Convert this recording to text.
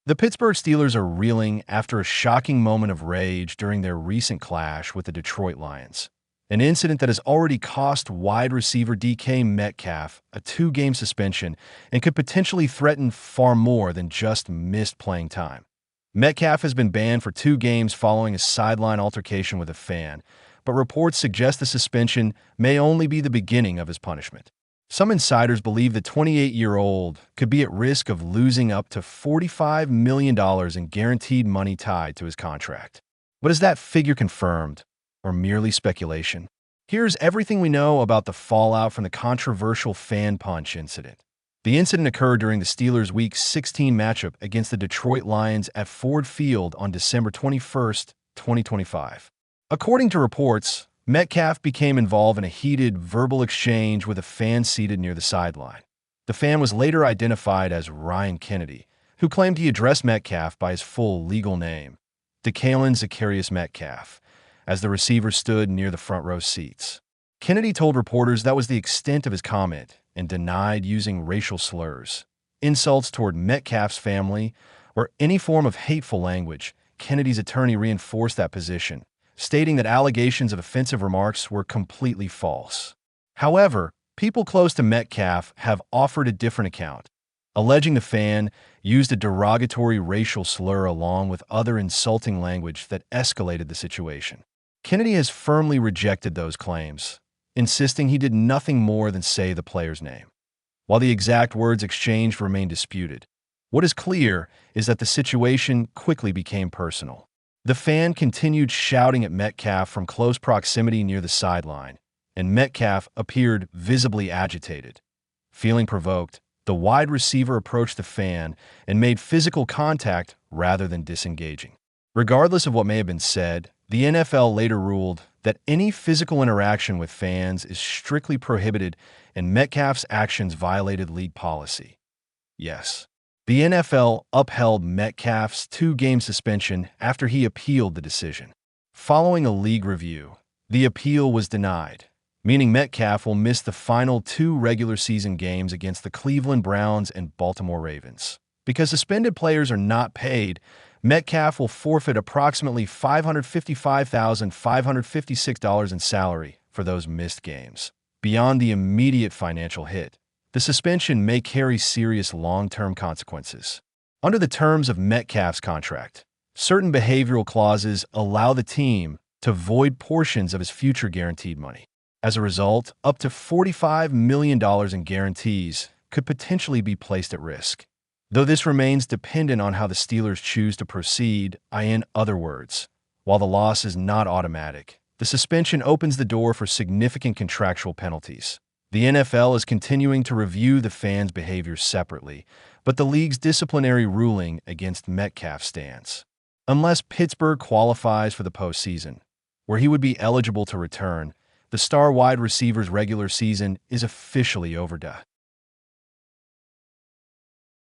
The Pittsburgh Steelers are reeling after a shocking moment of rage during their recent clash with the Detroit Lions, an incident that has already cost wide receiver DK Metcalf a 2-game suspension and could potentially threaten far more than just missed playing time. Metcalf has been banned for 2 games following a sideline altercation with a fan, but reports suggest the suspension may only be the beginning of his punishment. Some insiders believe the 28-year-old could be at risk of losing up to $45 million in guaranteed money tied to his contract. But is that figure confirmed or merely speculation? Here's everything we know about the fallout from the controversial fan punch incident. The incident occurred during the Steelers' Week 16 matchup against the Detroit Lions at Ford Field on December 21, 2025. According to reports, Metcalf became involved in a heated verbal exchange with a fan seated near the sideline. The fan was later identified as Ryan Kennedy, who claimed he addressed Metcalf by his full legal name, DK Metcalf, as the receiver stood near the front row seats. Kennedy told reporters that was the extent of his comment and denied using racial slurs, insults toward Metcalf's family, or any form of hateful language. Kennedy's attorney reinforced that position, stating that allegations of offensive remarks were completely false. However, people close to Metcalf have offered a different account, alleging the fan used a derogatory racial slur along with other insulting language that escalated the situation. Kennedy has firmly rejected those claims, insisting he did nothing more than say the player's name. While the exact words exchanged remain disputed, what is clear is that the situation quickly became personal. The fan continued shouting at Metcalf from close proximity near the sideline, and Metcalf appeared visibly agitated. Feeling provoked, the wide receiver approached the fan and made physical contact rather than disengaging. Regardless of what may have been said, the NFL later ruled that any physical interaction with fans is strictly prohibited and Metcalf's actions violated league policy. Yes, the NFL upheld Metcalf's 2-game suspension after he appealed the decision. Following a league review, the appeal was denied, meaning Metcalf will miss the final 2 regular season games against the Cleveland Browns and Baltimore Ravens. Because suspended players are not paid, Metcalf will forfeit approximately $555,556 in salary for those missed games. Beyond the immediate financial hit, the suspension may carry serious long-term consequences. Under the terms of Metcalf's contract, certain behavioral clauses allow the team to void portions of his future guaranteed money. As a result, up to $45 million in guarantees could potentially be placed at risk. Though this remains dependent on how the Steelers choose to proceed, in other words, while the loss is not automatic, the suspension opens the door for significant contractual penalties. The NFL is continuing to review the fans' behavior separately, but the league's disciplinary ruling against Metcalf stands. Unless Pittsburgh qualifies for the postseason, where he would be eligible to return, the star wide receiver's regular season is officially overdue.